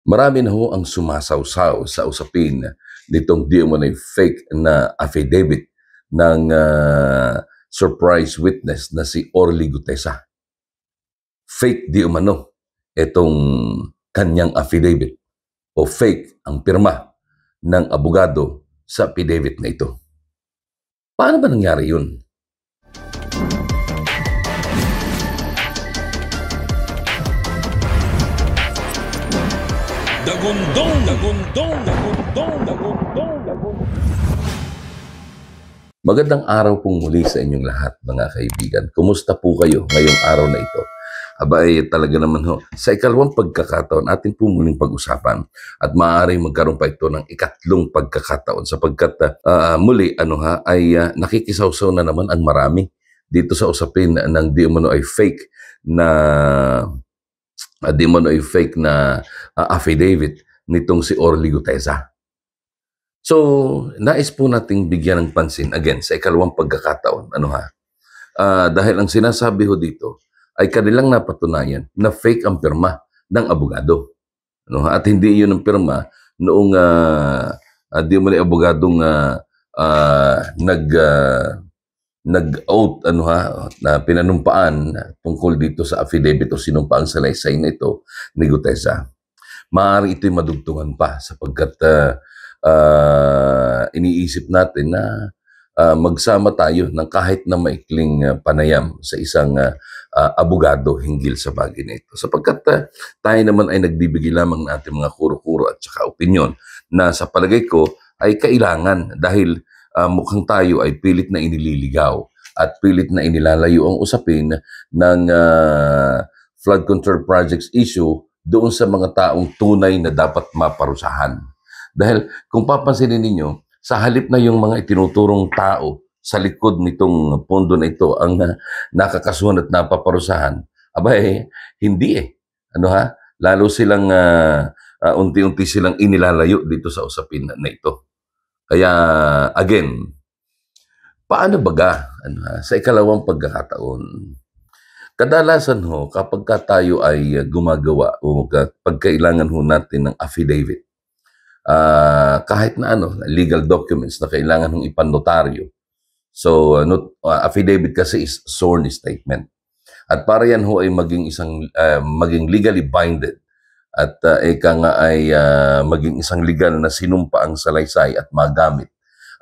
Marami na ho ang sumasawsaw sa usapin nitong di umano'y fake na affidavit ng surprise witness na si Orly Gutesa. Fake di umano itong kanyang affidavit o fake ang pirma ng abogado sa affidavit na ito. Paano ba nangyari yun? Magandang araw pong muli sa inyong lahat, mga kaibigan. Kumusta po kayo ngayong araw na ito? Aba ay talaga naman ho, sa ikalawang pagkakataon atin po muling pag-usapan at maaaring magkaroon pa ito ng ikatlong pagkakataon sapagkat muli nakikisawsaw na naman ang marami dito sa usapin ng di umano ay fake na affidavit nitong si Orly Gutesa. So, nais po nating bigyan ng pansin, again, sa ikalawang pagkakataon, dahil ang sinasabi ho dito ay kanilang napatunayan na fake ang pirma ng abogado. At hindi yun ang pirma noong di mo na abogadong nag-oath na pinanumpaan tungkol dito sa affidavit o sinumpaang salaysay na ito ni Gutesa. Maaari ito'y madugtungan pa sapagkat iniisip natin na magsama tayo ng kahit na maikling panayam sa isang abogado hinggil sa bagay na ito. Sapagkat tayo naman ay nagbibigay lamang ng ating mga kuro-kuro at saka opinyon na sa palagay ko ay kailangan dahil mukhang tayo ay pilit na inililigaw at pilit na inilalayo ang usapin ng flood control projects issue doon sa mga taong tunay na dapat maparusahan. Dahil kung papansinin ninyo, sa halip na yung mga itinuturong tao sa likod nitong pondo na ito ang nakakasuhan at napaparusahan, hindi eh. Lalo silang unti-unti silang inilalayo dito sa usapin na ito. Kaya again, paano baga sa ikalawang pagkakataon? Kadalasan ho, kapag tayo ay gumagawa o pagkailangan ho natin ng affidavit, kahit na legal documents na kailangan hong ipanotaryo. So, affidavit kasi is sworn statement. At para yan ho ay maging legally binded at maging isang legal na sinumpa ang salaysay at magamit,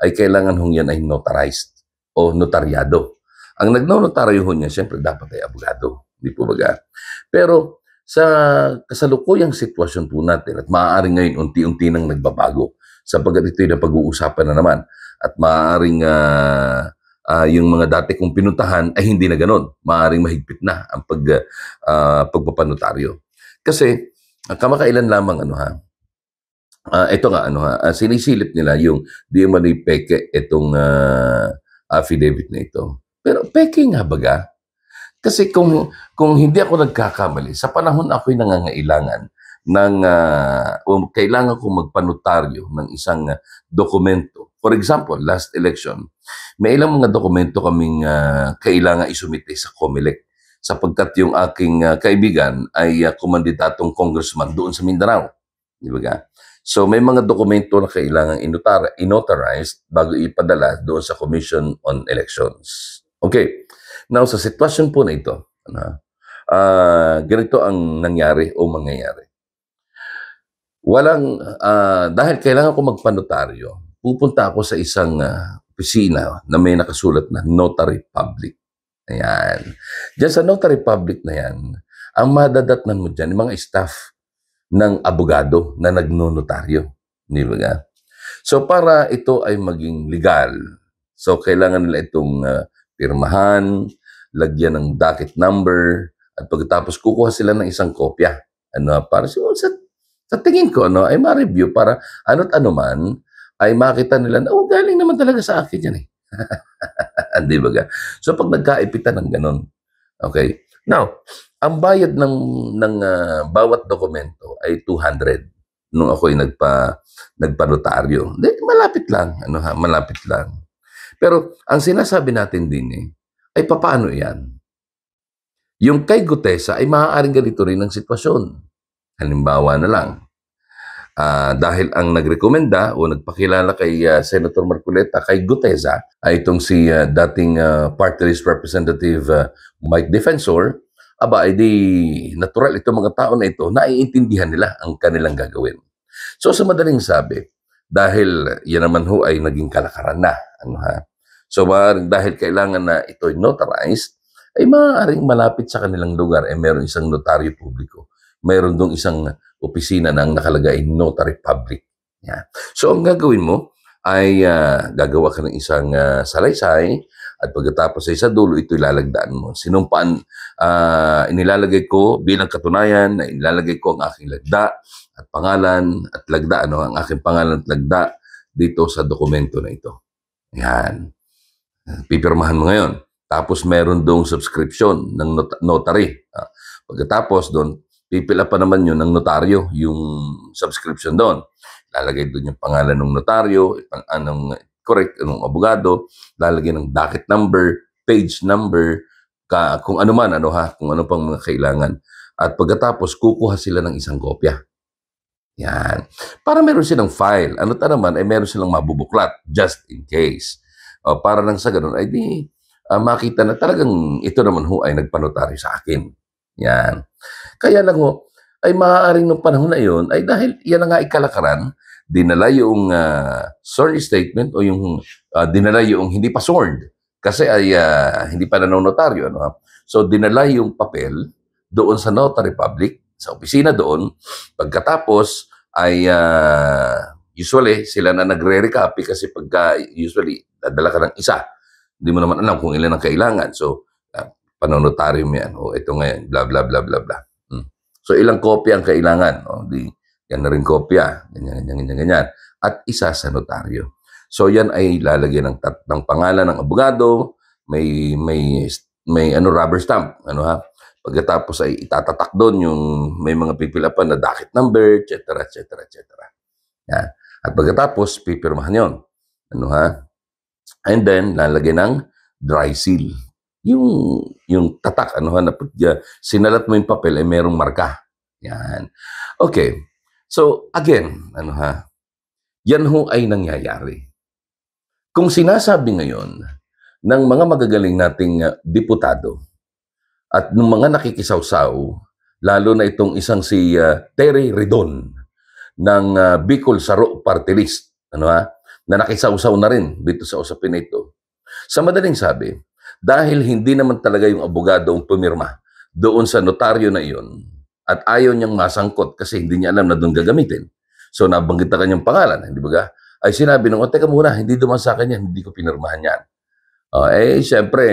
ay kailangan hong yan ay notarized o notaryado. Ang nagnonotaryo ho niya, siyempre dapat ay abogado. Hindi po baga? Pero sa kasalukuyang sitwasyon po natin at maaaring ngayon unti-unti nang nagbabago sapagkat ito'y napag-uusapan na naman at maaaring yung mga dati kong pinuntahan ay hindi na ganon. Maaaring mahigpit na ang pagpapanotaryo. Kasi kamakailan lamang sinisilip nila yung di umano'y peke itong affidavit na ito. Pero peke nga baga? Kasi kung hindi ako nagkakamali, sa panahon ako'y nangangailangan ng kailangan kong magpanotaryo ng isang dokumento. For example, last election, may ilang mga dokumento kaming kailangan isumite sa COMELEC sapagkat yung aking kaibigan ay kumandidatong congressman doon sa Mindanao. Di ba? So may mga dokumento na kailangan inotarized bago ipadala doon sa Commission on Elections. Okay. Now, sa sitwasyon po na ito, ganito ang nangyari o mangyayari. Dahil kailangan ko magpanotaryo, pupunta ako sa isang opisina na may nakasulat na notary public. Ayan. Diyan sa notary public na yan, ang madadatnan mo dyan, yung mga staff ng abogado na nagnonotaryo. Di ba? So, para ito ay maging legal, so kailangan nila itong pirmahan, lagyan ng docket number, at pagkatapos kukuha sila ng isang kopya. Para sa tingin ko, ay ma-review para ano't ano man, ay makita nila na, galing naman talaga sa akin yan eh. Di ba ga? So pag nagkaipitan ng ganon, okay. Now, ang bayad ng bawat dokumento ay 200 nung ako'y nagpanotaryo. Malapit lang, malapit lang. Pero ang sinasabi natin din ay papaano yan? Yung kay Gutesa ay maaaring ganito rin ang sitwasyon. Halimbawa na lang, Dahil ang nagrekomenda o nagpakilala kay Senator Marcoleta kay Guteza ay itong si dating party list representative Mike Defensor, aba, edi natural itong mga tao na ito, naiintindihan nila ang kanilang gagawin. So sa madaling sabi, dahil yan naman ho ay naging kalakaran na, ano ha? So dahil kailangan na ito'y notarized, ay maaaring malapit sa kanilang lugar ay meron isang notaryo publiko. Mayroon dong isang opisina ng nakalagay notary public. Yeah. So ang gagawin mo ay gagawa ka ng isang salaysay at pagkatapos ay sa dulo ito ilalagdaan mo. Sinumpaan, inilalagay ko bilang katunayan na inilalagay ko ang aking lagda at pangalan at lagda, ang aking pangalan at lagda dito sa dokumento na ito. Yan. Pipirmahan mo ngayon. Tapos meron dong subscription ng notary. Pagkatapos doon, pipila pa naman yun ng notaryo, yung subscription doon. Lalagay doon yung pangalan ng notaryo, anong abogado, lalagay ng docket number, page number, kung ano man, kung ano pang mga kailangan. At pagkatapos, kukuha sila ng isang kopya. Yan. Para meron silang file. Ano ta naman, ay meron silang mabubuklat, just in case. Para lang sa ganun, ay di, makita na talagang ito naman ho ay nagpanotaryo sa akin. Yan. Kaya lang ho, ay maaaring nung panahon na yun, ay dahil yan na nga ikalakaran, dinala yung sworn statement o yung dinala yung hindi pa sworn. Kasi ay hindi pa nanonotaryo. So dinala yung papel doon sa notary public, sa opisina doon. Pagkatapos ay usually sila na nagre-recopy kasi pagka usually dadala ka ng isa. Hindi mo naman alam kung ilan ang kailangan. So, panonotaryo mo yan. Ito ngayon, bla bla bla bla bla. So, ilang kopya ang kailangan? Yan na rin kopya. Ganyan. At isa sa notaryo. So, yan ay lalagyan ng pangalan ng abogado, may rubber stamp. Pagkatapos ay itatatak doon yung may mga pipilapan na docket number, etc. Yan. At pagkatapos, pipirmahan yun. And then, lalagyan ng dry seal. Yung tatak, na pag sinalat mo yung papel, ay merong marka. Yan. Okay. So, again, yan ho ay nangyayari. Kung sinasabi ngayon ng mga magagaling nating diputado at ng mga nakikisawsaw, lalo na itong isang si Terry Redon ng Bicol Saro Party List, na nakisawsaw na rin dito sa usapin na ito. Sa madaling sabi, dahil hindi naman talaga yung abogado ang pumirma doon sa notaryo na iyon at ayaw niyang masangkot kasi hindi niya alam na doon gagamitin. So nabanggit na kanyang pangalan, hindi ba? Ay sinabi nung, teka muna, hindi duman sa akin yan, hindi ko pinirmahan yan. Siyempre,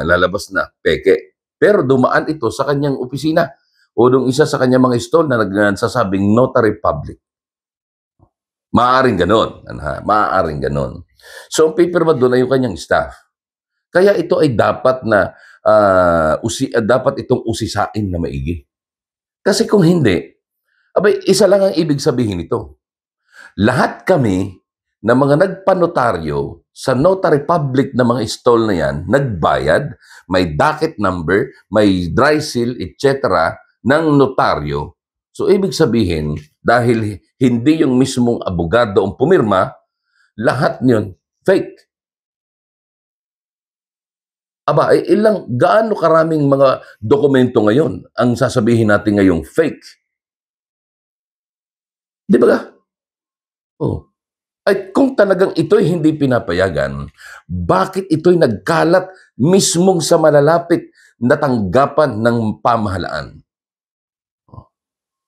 lalabas na, peke. Pero dumaan ito sa kanyang opisina o doon isa sa kanyang mga stall na nagsasabing notary public. Maaaring ganon. Maaaring ganon. So, ang pipirma doon ay yung kanyang staff. Kaya ito ay dapat na, dapat itong usisain na maigi. Kasi kung hindi, isa lang ang ibig sabihin ito. Lahat kami na mga nagpanotaryo sa notary public na mga stall na yan, nagbayad, may docket number, may dry seal, etc. ng notaryo. So, ibig sabihin, dahil hindi yung mismong abogado ang pumirma, lahat niyon fake. Gaano karaming mga dokumento ngayon ang sasabihin natin ngayong fake? Di ba? Ay kung talagang ito'y hindi pinapayagan, bakit ito'y nagkalat mismong sa malalapit na tanggapan ng pamahalaan?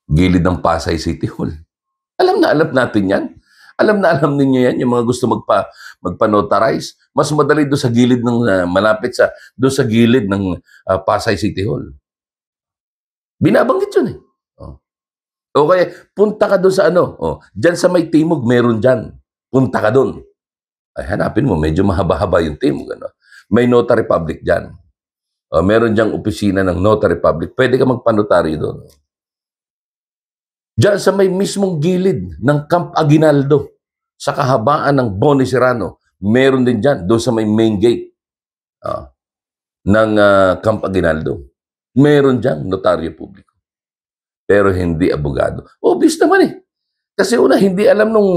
Gilid ng Pasay City Hall. Alam natin yan. Alam ninyo yan, yung mga gusto magpa-notarize. Mas madali doon sa gilid ng malapit doon sa gilid ng Pasay City Hall. Binabanggit yun eh. Okay, punta ka doon sa dyan sa may timog, meron dyan. Punta ka doon. Ay, hanapin mo, medyo mahaba-haba yung timog. May notary public dyan. Meron dyang opisina ng notary public. Pwede ka magpanotary doon. Diyan sa may mismong gilid ng Camp Aguinaldo, sa kahabaan ng Boni Serrano, meron din dyan, doon sa may main gate ng Camp Aguinaldo. Meron dyan, notaryo publiko. pero hindi abogado. Obvious naman eh. Kasi una, hindi alam nung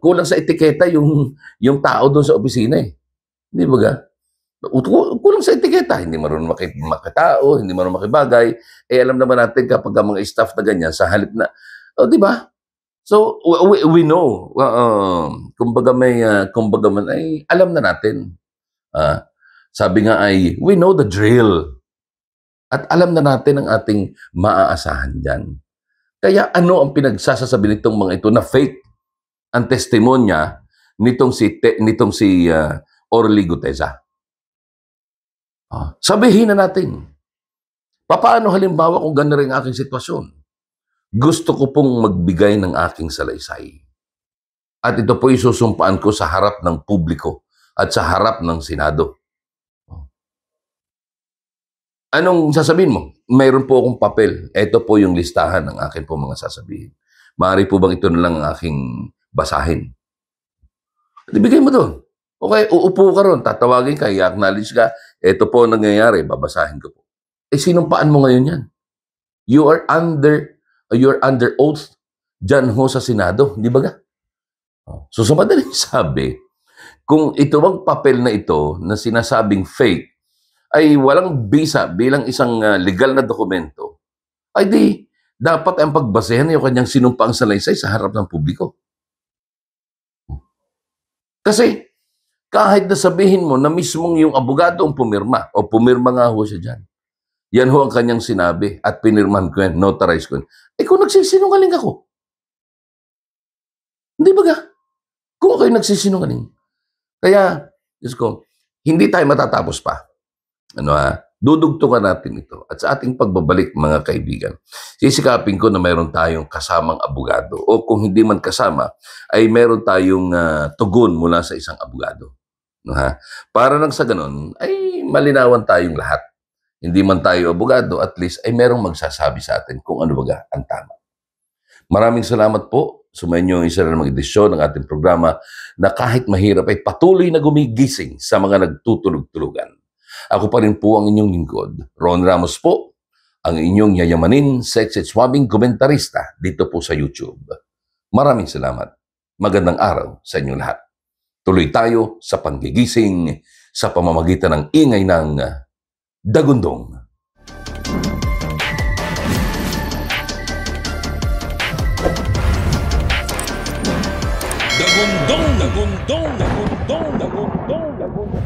kulang sa etiketa yung tao doon sa opisina eh. Hindi ba ga? Kulang sa etiketa, hindi marunong makitao, hindi marunong makibagay. Eh alam naman natin kapag ang mga staff na ganyan, sa halip na, di ba? So, we know, kumbaga man ay alam na natin. Sabi nga ay, we know the drill. At alam na natin ang ating maaasahan dyan. Kaya ano ang pinagsasasabi nitong mga ito na fake ang testimonya nitong si Orly Gutesa? Sabihin na natin. Paano halimbawa kung gano'n rin ang aking sitwasyon? Gusto ko pong magbigay ng aking salaysay. At ito po isusumpaan ko sa harap ng publiko at sa harap ng Senado. Anong sasabihin mo? Mayroon po akong papel. Ito po yung listahan ng akin po mga sasabihin. Maaari po bang ito na lang ang aking basahin? Ibigay mo doon. Okay, uupo ka ron, tatawagin ka, i-acknowledge ka. Ito po nangyayari, babasahin ko po. Eh, sinumpaan mo ngayon yan? You're under oath dyan ho sa Senado, di ba ga? So, sa madaling sabi, kung ito ang papel na ito na sinasabing fake, ay walang bisa bilang isang legal na dokumento, ay di, dapat ang pagbasehan yung kanyang sinumpaang salaysay sa harap ng publiko. Kasi, kahit na sabihin mo na mismong yung abogado ang pumirma, o pumirma nga ho siya dyan, yan ho ang kanyang sinabi at pinirmahan ko yan, notarize ko yan. Eh kung nagsisinungaling ako, hindi ba ga? Kung ako'y nagsisinungaling. Kaya, Diyos ko, hindi tayo matatapos pa. Dudugtungan natin ito. At sa ating pagbabalik, mga kaibigan, sisikapin ko na mayroon tayong kasamang abogado. O kung hindi man kasama, ay mayroon tayong tugon mula sa isang abogado. Para nang sa ganun, ay malinawan tayong lahat. Hindi man tayo abogado, at least ay merong magsasabi sa atin kung ano baga ang tama. Maraming salamat po. Sumainyo ang isa na namang edisyon ng ating programa na kahit mahirap ay patuloy na gumigising sa mga nagtutulog-tulugan. Ako pa rin po ang inyong lingkod. Ron Ramos po, ang inyong yayamanin, sexy at swabbing komentarista dito po sa YouTube. Maraming salamat. Magandang araw sa inyong lahat. Tuloy tayo sa panggigising sa pamamagitan ng ingay ng Dagundong. Dagundong, dagundong, dagundong, dagundong, dagundong.